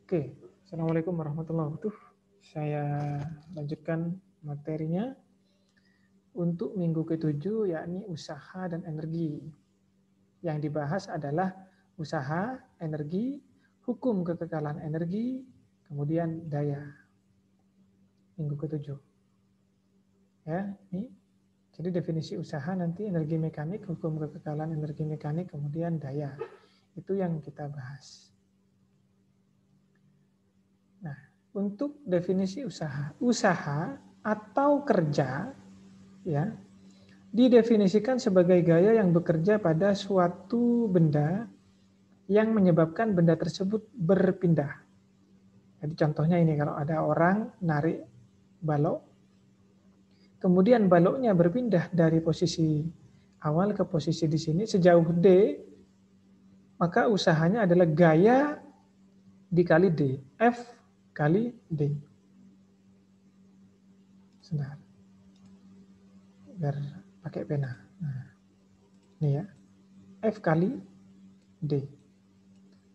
Oke, Assalamualaikum warahmatullahi wabarakatuh. Saya lanjutkan materinya untuk minggu ke-7, yakni usaha dan energi. Yang dibahas adalah usaha, energi, hukum kekekalan energi, kemudian daya. Minggu ke-7. Ya, ini. Jadi definisi usaha nanti energi mekanik, hukum kekekalan energi mekanik, kemudian daya. Itu yang kita bahas. Nah, untuk definisi usaha atau kerja, ya, didefinisikan sebagai gaya yang bekerja pada suatu benda yang menyebabkan benda tersebut berpindah. Jadi contohnya ini, kalau ada orang narik balok, kemudian baloknya berpindah dari posisi awal ke posisi di sini sejauh D, maka usahanya adalah gaya dikali D, F kali D. Sebentar, biar pakai pena. Nah, ini ya, F kali D.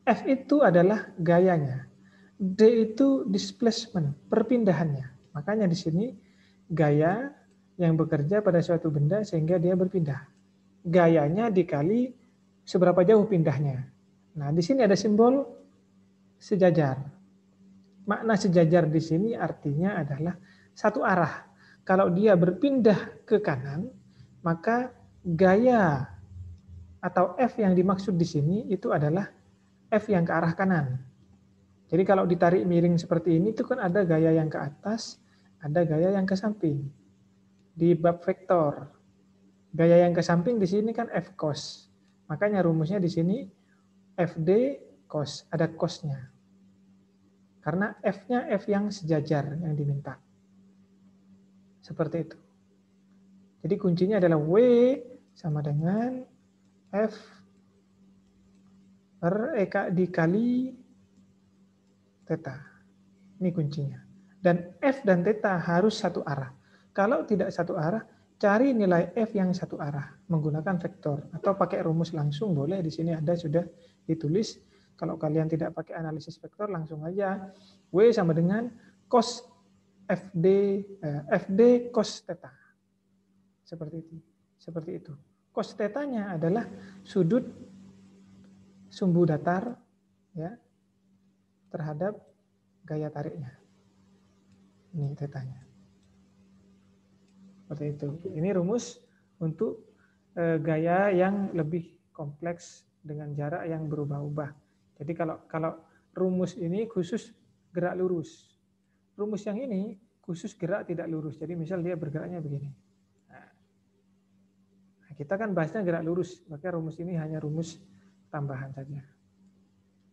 F itu adalah gayanya, D itu displacement, perpindahannya. Makanya di sini gaya yang bekerja pada suatu benda sehingga dia berpindah. Gayanya dikali seberapa jauh pindahnya. Nah, di sini ada simbol sejajar. Makna sejajar di sini artinya adalah satu arah. Kalau dia berpindah ke kanan, maka gaya atau F yang dimaksud di sini itu adalah F yang ke arah kanan. Jadi kalau ditarik miring seperti ini itu kan ada gaya yang ke atas, ada gaya yang ke samping. Di bab vektor, gaya yang ke samping di sini kan F cos. Makanya rumusnya di sini FD cos, ada cosnya. Karena F-nya F yang sejajar yang diminta. Seperti itu. Jadi kuncinya adalah W sama dengan F per EK dikali theta. Ini kuncinya. Dan F dan theta harus satu arah. Kalau tidak satu arah, cari nilai F yang satu arah menggunakan vektor. Atau pakai rumus langsung boleh, di sini ada sudah ditulis. Kalau kalian tidak pakai analisis vektor, langsung aja W sama dengan cos FD cos theta. Seperti itu. Seperti itu. Cos theta-nya adalah sudut sumbu datar ya terhadap gaya tariknya. Ini theta-nya. Seperti itu. Ini rumus untuk gaya yang lebih kompleks dengan jarak yang berubah-ubah. Jadi kalau rumus ini khusus gerak lurus. Rumus yang ini khusus gerak tidak lurus. Jadi misal dia bergeraknya begini. Nah, kita kan bahasnya gerak lurus, maka rumus ini hanya rumus tambahan saja.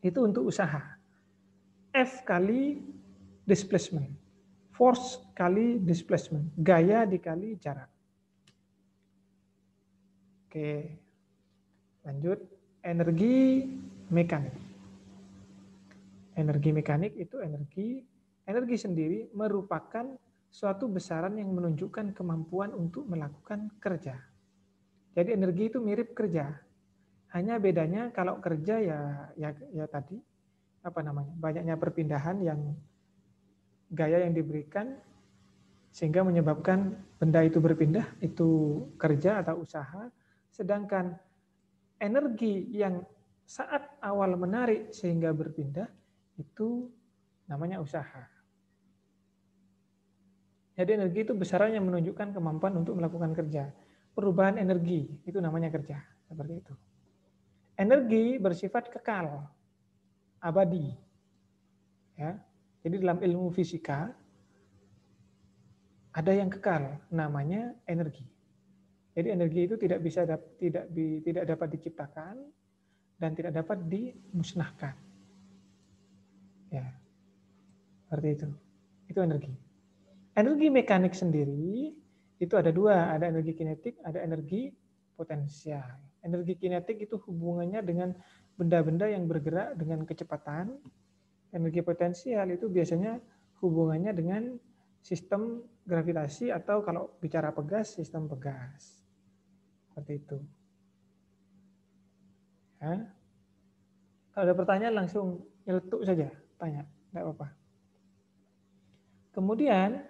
Itu untuk usaha. F kali displacement. Force kali displacement. Gaya dikali jarak. Oke. Lanjut. Energi mekanik. Energi mekanik itu energi sendiri merupakan suatu besaran yang menunjukkan kemampuan untuk melakukan kerja. Jadi energi itu mirip kerja. Hanya bedanya kalau kerja ya tadi banyaknya perpindahan yang gaya yang diberikan sehingga menyebabkan benda itu berpindah, itu kerja atau usaha. Sedangkan energi yang saat awal menarik sehingga berpindah itu namanya usaha. Jadi energi itu besarannya menunjukkan kemampuan untuk melakukan kerja. Perubahan energi itu namanya kerja, seperti itu. Energi bersifat kekal, abadi. Ya. Jadi dalam ilmu fisika ada yang kekal, namanya energi. Jadi energi itu tidak dapat diciptakan dan tidak dapat dimusnahkan. Ya, seperti itu. Itu energi. Energi mekanik sendiri itu ada dua, ada energi kinetik, ada energi potensial. Energi kinetik itu hubungannya dengan benda-benda yang bergerak dengan kecepatan. Energi potensial itu biasanya hubungannya dengan sistem gravitasi atau kalau bicara pegas, sistem pegas. Seperti itu. Ya. Kalau ada pertanyaan langsung nyeletuk saja. tanya, tidak apa-apa. Kemudian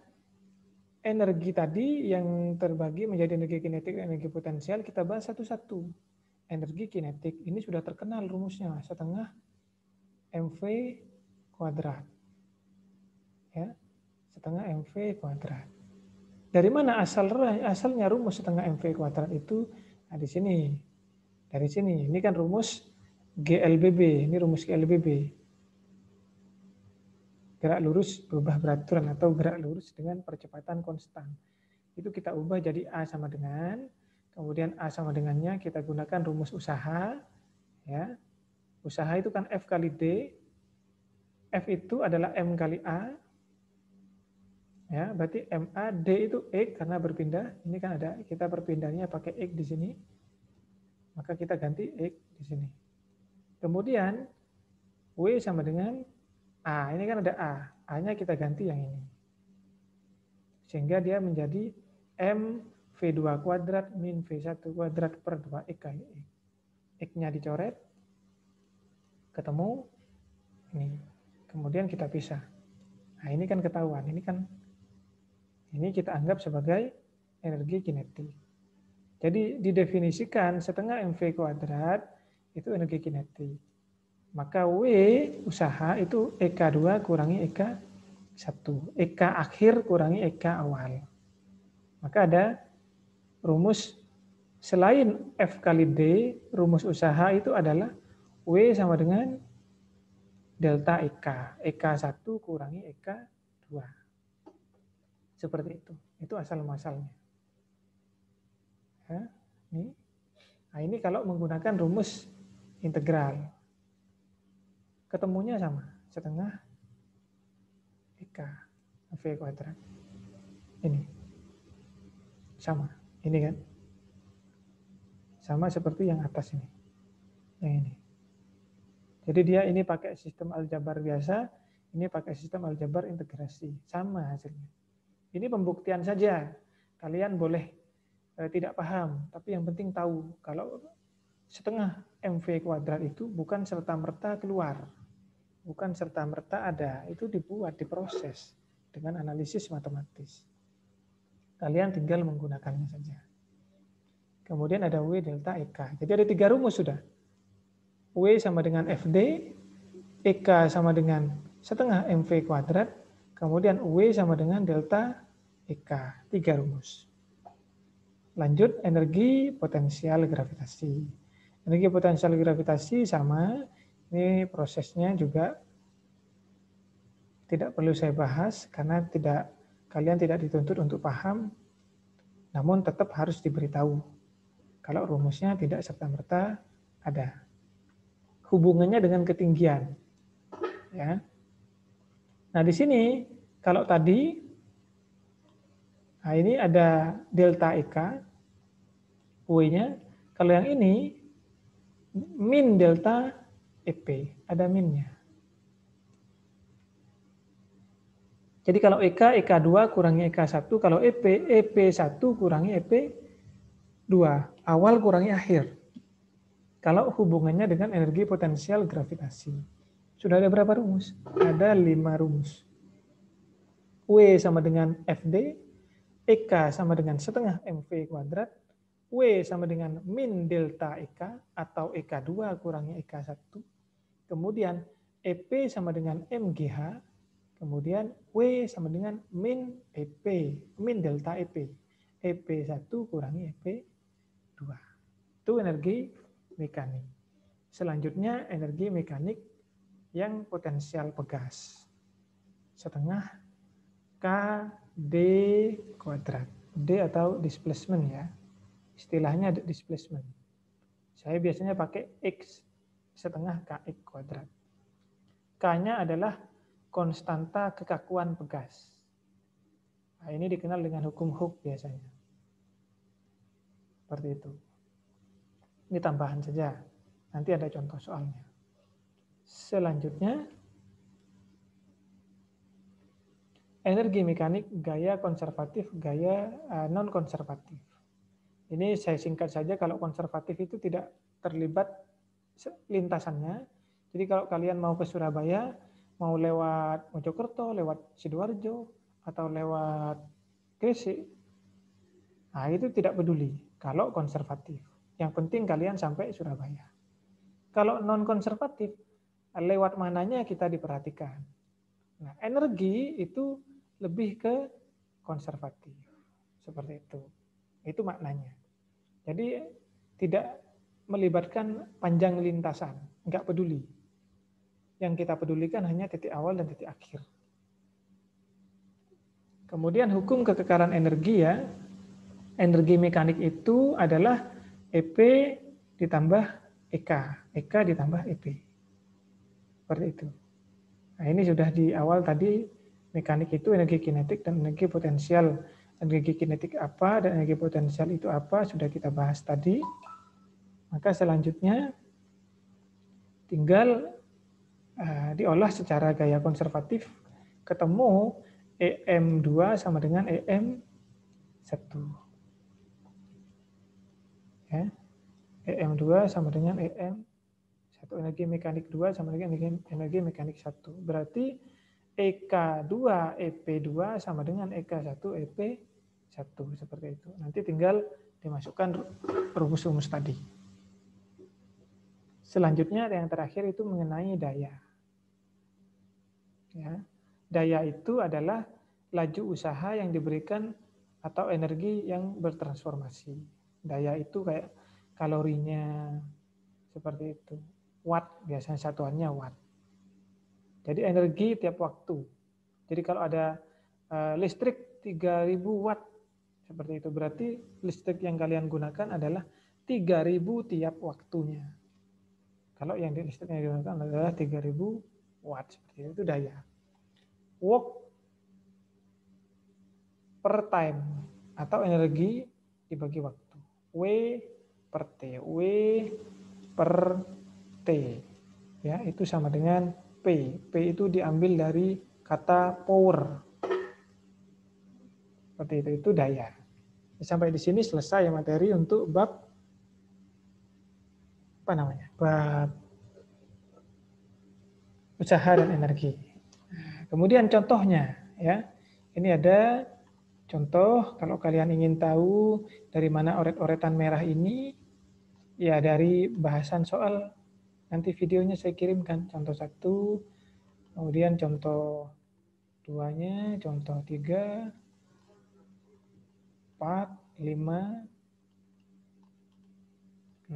energi tadi yang terbagi menjadi energi kinetik dan energi potensial kita bahas satu-satu. Energi kinetik ini sudah terkenal rumusnya, setengah mv kuadrat. Ya, setengah mv kuadrat. Dari mana asalnya rumus setengah mv kuadrat itu? Nah, di sini. Dari sini. Ini kan rumus GLBB. Ini rumus GLBB. Gerak lurus berubah beraturan atau gerak lurus dengan percepatan konstan. Itu kita ubah jadi A sama dengan, kemudian A sama dengannya kita gunakan rumus usaha. Ya. Usaha itu kan F kali D. F itu adalah M kali A. Ya, berarti MA, D itu X karena berpindah. Ini kan ada, kita perpindahnya pakai X di sini. Maka kita ganti X di sini. Kemudian W sama dengan A. Ini kan ada A. A-nya kita ganti yang ini. Sehingga dia menjadi M V2 kuadrat min V1 kuadrat per 2X kali X. X-nya dicoret. Ketemu. Ini. Kemudian kita pisah. Nah ini kan ketahuan. Ini kita anggap sebagai energi kinetik. Jadi didefinisikan setengah mv kuadrat itu energi kinetik. Maka W usaha itu EK2 kurangi EK1. EK akhir kurangi EK awal. Maka ada rumus selain F kali D, rumus usaha itu adalah W sama dengan delta EK. EK1 kurangi EK2. Seperti itu. Itu asal-muasalnya. Ya, ini. Nah, ini kalau menggunakan rumus integral. Ketemunya sama, setengah EK V kuadrat. Ini. Sama. Ini kan. Sama seperti yang atas ini. Yang ini. Jadi dia ini pakai sistem aljabar biasa, ini pakai sistem aljabar integrasi. Sama hasilnya. Ini pembuktian saja. Kalian boleh tidak paham, tapi yang penting tahu kalau setengah MV kuadrat itu bukan serta-merta keluar. Bukan serta-merta ada. Itu dibuat, diproses dengan analisis matematis. Kalian tinggal menggunakannya saja. Kemudian ada W delta EK. Jadi ada 3 rumus sudah. W sama dengan FD, EK sama dengan setengah MV kuadrat, kemudian W sama dengan delta EK. 3 rumus. Lanjut, energi potensial gravitasi. Energi potensial gravitasi sama, ini prosesnya juga tidak perlu saya bahas karena kalian tidak dituntut untuk paham, namun tetap harus diberitahu. Kalau rumusnya tidak serta-merta ada. Hubungannya dengan ketinggian. Ya. Nah, di sini kalau tadi nah ini ada delta EK W-nya. Kalau yang ini min delta EP, ada minnya. Jadi kalau EK, EK2 kurangi EK1, kalau EP, EP1 kurangi EP2, awal kurangi akhir. Kalau hubungannya dengan energi potensial gravitasi. Sudah ada berapa rumus? Ada 5 rumus. W sama dengan FD, EK sama dengan setengah MV kuadrat, W sama dengan min delta EK atau EK2 kurangi EK1, kemudian EP sama dengan MGH, kemudian W sama dengan min EP, min delta EP, EP1 kurangi EP2. Itu energi mekanik. Selanjutnya energi mekanik yang potensial pegas. Setengah KD kuadrat. D atau displacement ya. Istilahnya displacement. Saya biasanya pakai X setengah KX kuadrat. K-nya adalah konstanta kekakuan pegas. Nah, ini dikenal dengan hukum Hooke biasanya. Seperti itu. Ini tambahan saja. Nanti ada contoh soalnya. Selanjutnya, energi mekanik gaya konservatif, gaya non-konservatif. Ini saya singkat saja, kalau konservatif itu tidak terlibat lintasannya. Jadi kalau kalian mau ke Surabaya, mau lewat Mojokerto, lewat Sidoarjo, atau lewat Gresik, nah itu tidak peduli kalau konservatif. Yang penting kalian sampai Surabaya. Kalau non konservatif, lewat mananya kita diperhatikan. Nah, energi itu lebih ke konservatif. Seperti itu. Itu maknanya. Jadi tidak melibatkan panjang lintasan, enggak peduli. Yang kita pedulikan hanya titik awal dan titik akhir. Kemudian hukum kekekalan energi ya. Energi mekanik itu adalah EP ditambah EK. EK ditambah EP. Seperti itu. Nah, ini sudah di awal tadi, mekanik itu energi kinetik dan energi potensial. Energi kinetik apa dan energi potensial itu apa, sudah kita bahas tadi. Maka selanjutnya tinggal diolah secara gaya konservatif, ketemu EM2 sama dengan EM1. Ya. EM2 sama dengan EM1. Energi mekanik 2 sama dengan energi mekanik 1. Berarti EK2, EP2 sama dengan EK1, EP1. Seperti itu. Nanti tinggal dimasukkan rumus-rumus tadi. Selanjutnya yang terakhir itu mengenai daya. Ya. Daya itu adalah laju usaha yang diberikan atau energi yang bertransformasi. Daya itu kayak kalorinya, seperti itu. Watt, biasanya satuannya watt. Jadi energi tiap waktu. Jadi kalau ada listrik 3000 watt, seperti itu. Berarti listrik yang kalian gunakan adalah 3000 tiap waktunya. Kalau yang di listrik yang digunakan adalah 3000 watt, seperti itu daya. Work per time atau energi dibagi waktu. W per T. W per T. Ya, itu sama dengan P. P itu diambil dari kata power. Seperti itu daya. Sampai di sini selesai materi untuk bab apa namanya? Bab usaha dan energi. Kemudian contohnya ya. Ini ada contoh kalau kalian ingin tahu dari mana oret-oretan merah ini, ya dari bahasan soal, nanti videonya saya kirimkan, contoh 1, kemudian contoh 2-nya, contoh 3, 4, 5, 6,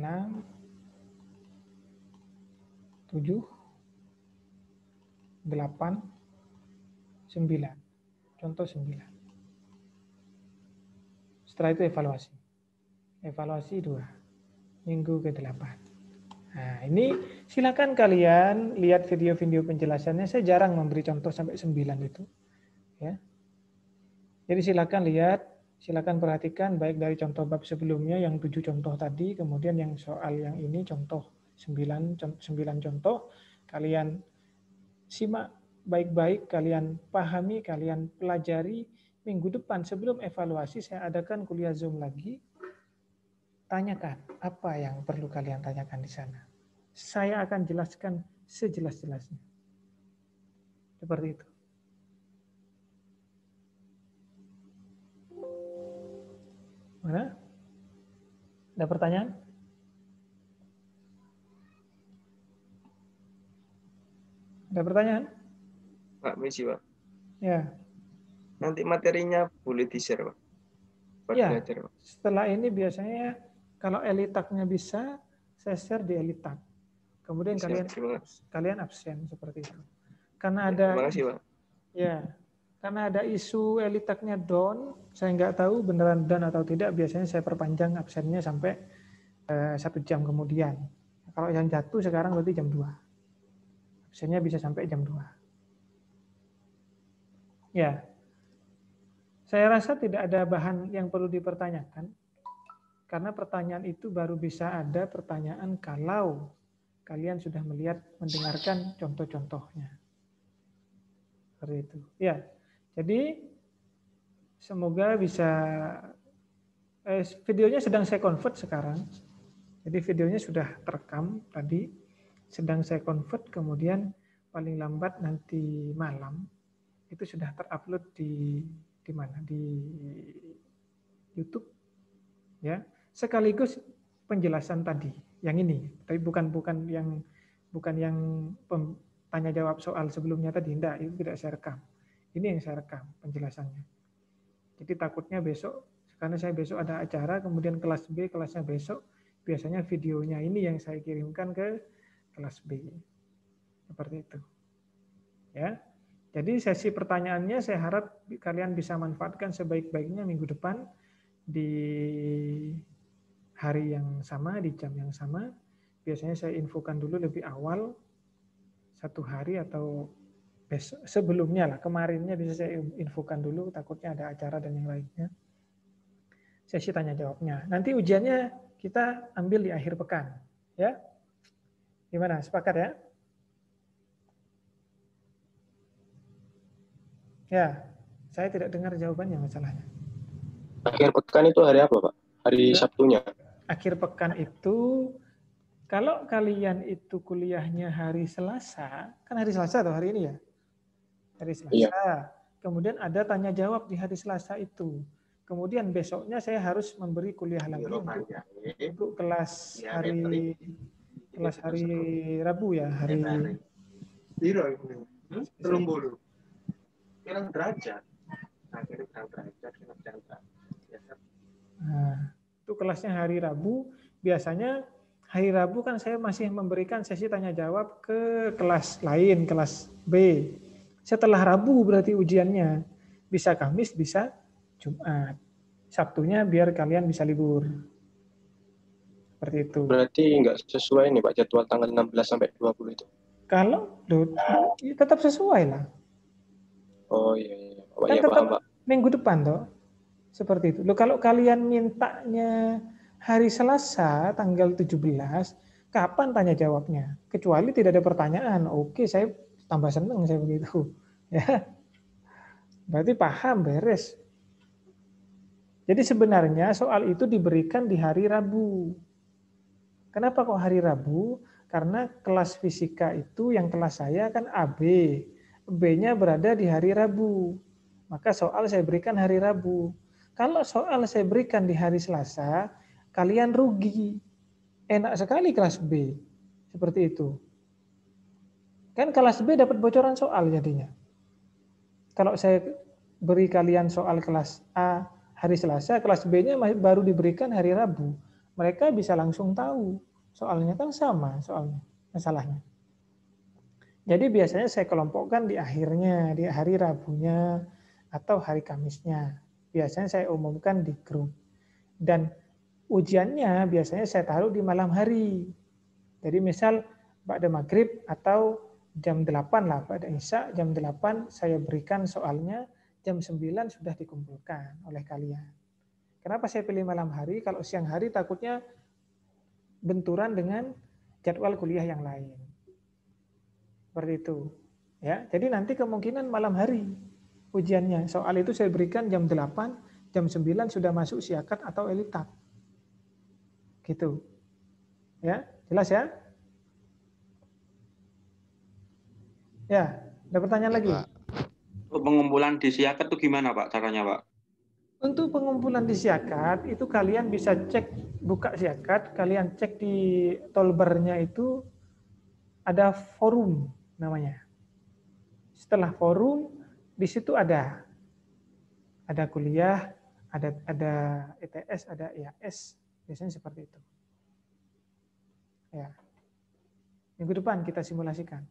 7, 8, 9. Contoh 9. Setelah itu evaluasi. Evaluasi 2. Minggu ke-8. Nah, ini silakan kalian lihat video-video penjelasannya. Saya jarang memberi contoh sampai 9 itu. Ya. Jadi silakan lihat, silakan perhatikan baik dari contoh bab sebelumnya yang 7 contoh tadi, kemudian yang soal yang ini contoh 9 contoh. Kalian simak baik-baik, kalian pahami, kalian pelajari. Minggu depan sebelum evaluasi saya adakan kuliah Zoom lagi. Tanyakan apa yang perlu kalian tanyakan di sana. Saya akan jelaskan sejelas-jelasnya. Seperti itu. Mana? Ada pertanyaan? Ada pertanyaan? Pak Misi, Pak. Ya. Nanti materinya boleh di-share, Pak. Ya, belajar, Pak. Setelah ini biasanya kalau Elitaknya bisa, saya share di Elitak. Kemudian kalian absen seperti itu. Karena ada terima kasih, Pak. Ya, karena ada isu Elitaknya down, saya nggak tahu beneran down atau tidak. Biasanya saya perpanjang absennya sampai 1 jam kemudian. Kalau yang jatuh sekarang berarti jam 2. Absennya bisa sampai jam 2. Ya, saya rasa tidak ada bahan yang perlu dipertanyakan. Karena pertanyaan itu baru bisa ada pertanyaan kalau kalian sudah mendengarkan contoh-contohnya. Seperti itu. Ya, jadi semoga bisa. Videonya sedang saya convert sekarang. Jadi videonya sudah terekam tadi, sedang saya convert, kemudian paling lambat nanti malam itu sudah terupload di mana? Di YouTube ya. Sekaligus penjelasan tadi yang ini, tapi bukan yang tanya jawab soal sebelumnya tadi, enggak, itu tidak saya rekam. Ini yang saya rekam penjelasannya. Jadi takutnya besok, karena saya besok ada acara, kemudian kelas B, kelasnya besok, biasanya videonya ini yang saya kirimkan ke kelas B. Seperti itu. Ya. Jadi sesi pertanyaannya saya harap kalian bisa manfaatkan sebaik-baiknya minggu depan di hari yang sama, di jam yang sama. Biasanya saya infokan dulu lebih awal, 1 hari atau besok, sebelumnya lah, kemarinnya bisa saya infokan dulu, takutnya ada acara dan yang lainnya. Sesi tanya jawabnya. Nanti ujiannya kita ambil di akhir pekan. Ya, gimana? Sepakat ya? Ya, saya tidak dengar jawabannya masalahnya. Akhir pekan itu hari apa, Pak? Hari Sabtunya? Akhir pekan itu, kalau kalian itu kuliahnya hari Selasa, kan hari Selasa atau hari ini ya? Hari Selasa. Iya. Kemudian ada tanya jawab di hari Selasa itu. Kemudian besoknya saya harus memberi kuliah lagi untuk kelas hari Rabu ya, hari Nah, itu kelasnya hari Rabu. Biasanya hari Rabu kan saya masih memberikan sesi tanya jawab ke kelas lain, kelas B. Setelah Rabu berarti ujiannya. Bisa Kamis, bisa Jumat. Sabtunya biar kalian bisa libur. Seperti itu. Berarti nggak sesuai nih Pak jadwal tanggal 16 sampai 20 itu. Kalau tetap sesuai lah. Oh iya. Oh, Kan iya, tetap paham, Pak. minggu depan toh. Seperti itu. Loh, kalau kalian mintanya hari Selasa tanggal 17, kapan tanya jawabnya? Kecuali tidak ada pertanyaan. Oke, saya tambah senang saya begitu. Ya. Berarti paham, beres. Jadi sebenarnya soal itu diberikan di hari Rabu. Kenapa kok hari Rabu? Karena kelas fisika itu yang kelas saya kan AB. B-nya berada di hari Rabu. Maka soal saya berikan hari Rabu. Kalau soal saya berikan di hari Selasa, kalian rugi. Enak sekali kelas B. Seperti itu. Kan kelas B dapat bocoran soal jadinya. Kalau saya beri kalian soal kelas A hari Selasa, kelas B-nya baru diberikan hari Rabu. Mereka bisa langsung tahu. Soalnya kan sama soalnya, masalahnya. Jadi biasanya saya kelompokkan di akhirnya, di hari Rabunya atau hari Kamisnya. Biasanya saya umumkan di grup. Dan ujiannya biasanya saya taruh di malam hari. Jadi misal pada maghrib atau jam 8 lah, pada Isya jam 8 saya berikan soalnya, jam 9 sudah dikumpulkan oleh kalian. Kenapa saya pilih malam hari? Kalau siang hari takutnya benturan dengan jadwal kuliah yang lain. Seperti itu. Ya, jadi nanti kemungkinan malam hari ujiannya. Soal itu saya berikan jam 8, jam 9 sudah masuk siakat atau elitat. Gitu. Ya, jelas ya? Ya, ada pertanyaan lagi? Pak. Pengumpulan di siakat itu gimana Pak caranya Pak? Untuk pengumpulan di siakat itu kalian bisa cek, buka siakat, kalian cek di toolbar-nya itu ada forum namanya. Setelah forum di situ ada kuliah, ada ETS, ada IAS, biasanya seperti itu. Ya. Minggu depan kita simulasikan.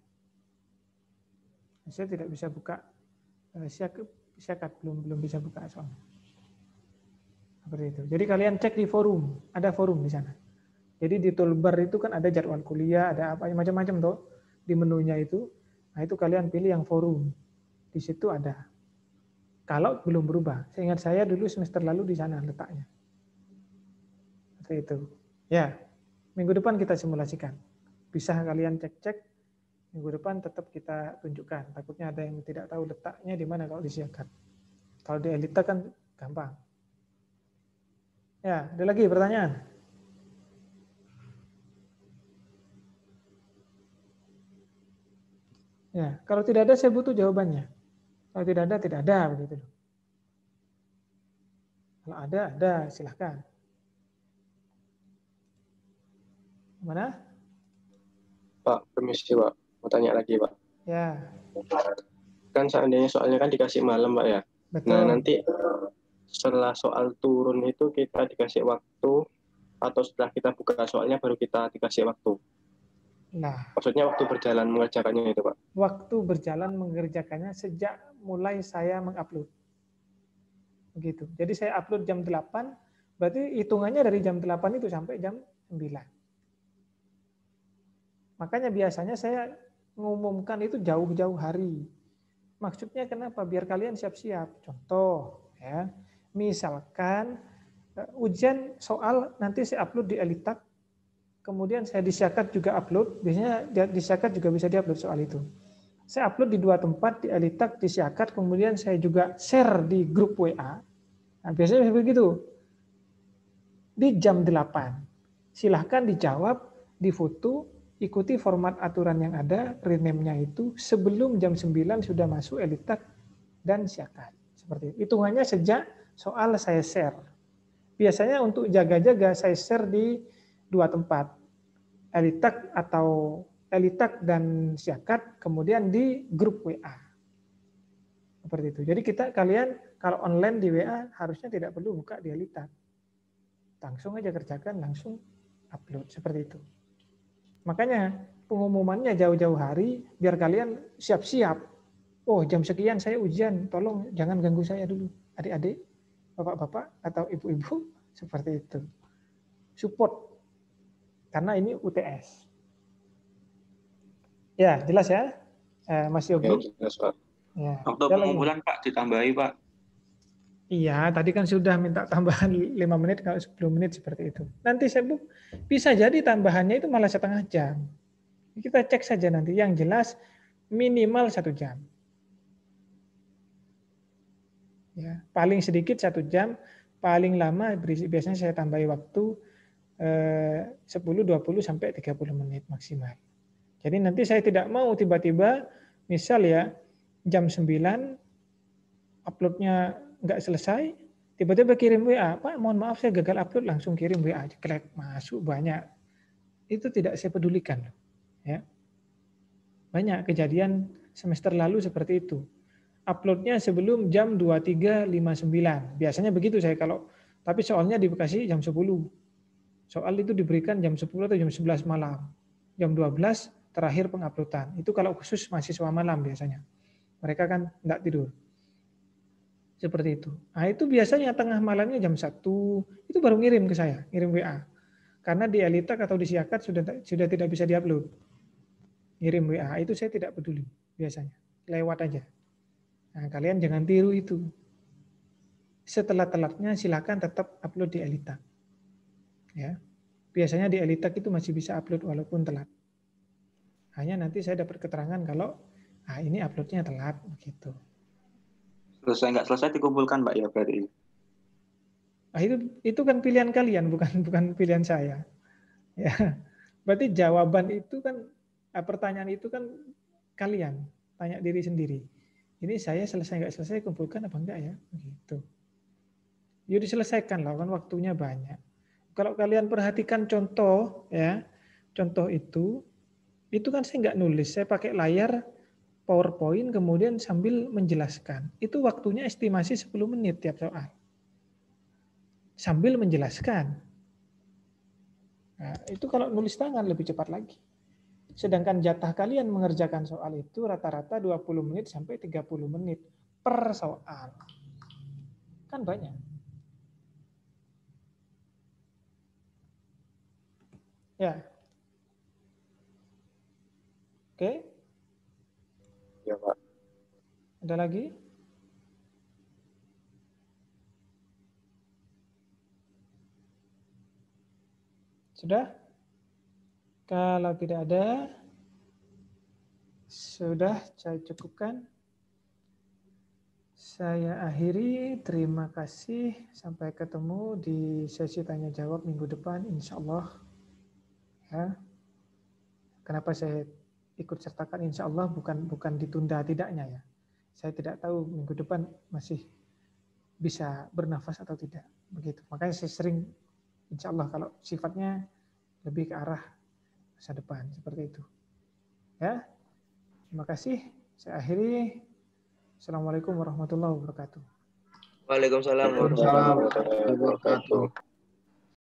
Saya tidak bisa buka siakat, belum bisa buka soalnya. Seperti itu. Jadi kalian cek di forum, ada forum di sana. Jadi di toolbar itu kan ada jadwal kuliah, ada apa macam-macam tuh di menunya itu. Nah, itu kalian pilih yang forum. Di situ ada. Kalau belum berubah. Seingat saya dulu semester lalu di sana letaknya. Seperti itu. Ya. Minggu depan kita simulasikan. Bisa kalian cek-cek. Minggu depan tetap kita tunjukkan. Takutnya ada yang tidak tahu letaknya di mana kalau disiapkan. Kalau di Elita kan gampang. Ya, ada lagi pertanyaan? Ya, kalau tidak ada saya butuh jawabannya. Kalau tidak ada begitu. Kalau ada, silahkan. Mana? Pak, permisi Pak, mau tanya lagi Pak. Ya, Kan seandainya soalnya kan dikasih malam Pak ya. Nah betul. nanti setelah soal turun itu kita dikasih waktu atau setelah kita buka soalnya baru kita dikasih waktu. Nah, Maksudnya waktu berjalan mengerjakannya itu Pak. waktu berjalan mengerjakannya sejak mulai saya mengupload. Begitu. Jadi saya upload jam 8, berarti hitungannya dari jam 8 itu sampai jam 9. Makanya biasanya saya mengumumkan itu jauh-jauh hari. Maksudnya kenapa? Biar kalian siap-siap. Contoh, ya, misalkan ujian soal nanti saya upload di Elitak, kemudian saya di Syakat juga upload. Biasanya di Syakat juga bisa diupload soal itu. Saya upload di 2 tempat, di Elitak, di Syakat, kemudian saya juga share di grup WA. Nah, biasanya begitu. Di jam 8. Silahkan dijawab, difoto, ikuti format aturan yang ada, rename-nya itu, sebelum jam 9 sudah masuk Elitak dan Syakat. Seperti itu. Hitungannya sejak soal saya share. Biasanya untuk jaga-jaga saya share di 2 tempat. Elitak atau Elitak dan Syakat, kemudian di grup WA. Seperti itu. Jadi kalian kalau online di WA harusnya tidak perlu buka di Elitak. Langsung aja kerjakan, langsung upload. Seperti itu. Makanya pengumumannya jauh-jauh hari, biar kalian siap-siap. Oh, jam sekian saya ujian, tolong jangan ganggu saya dulu. Adik-adik, bapak-bapak, atau ibu-ibu, seperti itu. Support. Karena ini UTS. Ya, jelas ya, Mas Ya, Yogi? jelas Pak. Ya. Waktu pengumpulan Pak ditambahi Pak. Iya, tadi kan sudah minta tambahan 5 menit, kalau 10 menit seperti itu. Nanti saya bisa jadi tambahannya itu malah setengah jam. Kita cek saja nanti, yang jelas minimal 1 jam. Ya, paling sedikit 1 jam, paling lama biasanya saya tambahi waktu 10, 20 sampai 30 menit maksimal. Jadi nanti saya tidak mau tiba-tiba, misal ya, jam 9, uploadnya nggak selesai, tiba-tiba kirim WA, Pak mohon maaf saya gagal upload, langsung kirim WA, klek masuk banyak. Itu tidak saya pedulikan. Ya. Banyak kejadian semester lalu seperti itu. Uploadnya sebelum jam 23.59. Biasanya begitu saya kalau, tapi soalnya dikasih jam 10. Soal itu diberikan jam 10 atau jam 11 malam. Jam 12 terakhir penguploadan. Itu kalau khusus mahasiswa malam biasanya. Mereka kan enggak tidur. Seperti itu. Nah itu biasanya tengah malamnya jam 1, itu baru ngirim ke saya, ngirim WA. Karena di Elitak atau di Syakat sudah tidak bisa diupload. Ngirim WA, itu saya tidak peduli biasanya. Lewat aja. Nah kalian jangan tiru itu. Setelah telatnya silakan tetap upload di Elitak. Ya. Biasanya di Elitak itu masih bisa upload walaupun telat. Hanya nanti saya dapat keterangan kalau ini uploadnya telat begitu. Selesai nggak selesai dikumpulkan Pak ya berarti. Nah, itu kan pilihan kalian, bukan pilihan saya. Ya, berarti jawaban itu kan, pertanyaan itu kan kalian tanya diri sendiri. Ini saya selesai nggak selesai kumpulkan apa enggak ya? Begitu. Ya diselesaikan lah, kan waktunya banyak. Kalau kalian perhatikan contoh ya, contoh itu kan saya nggak nulis, saya pakai layar PowerPoint kemudian sambil menjelaskan. Itu waktunya estimasi 10 menit tiap soal. Sambil menjelaskan. Nah, itu kalau nulis tangan lebih cepat lagi. Sedangkan jatah kalian mengerjakan soal itu rata-rata 20 menit sampai 30 menit per soal. Kan banyak. Ya. Oke. Ya Pak. Ada lagi? Sudah? Kalau tidak ada, sudah saya cukupkan. Saya akhiri, terima kasih. Sampai ketemu di sesi tanya jawab minggu depan, insya Allah. Ya. Kenapa saya ikut sertakan, insya Allah bukan ditunda tidaknya ya. Saya tidak tahu minggu depan masih bisa bernafas atau tidak, begitu. Makanya saya sering, insya Allah kalau sifatnya lebih ke arah masa depan seperti itu. Ya, terima kasih. Saya akhiri. Assalamualaikum warahmatullahi wabarakatuh. Waalaikumsalam warahmatullahi wabarakatuh. Waalaikumsalam warahmatullahi wabarakatuh.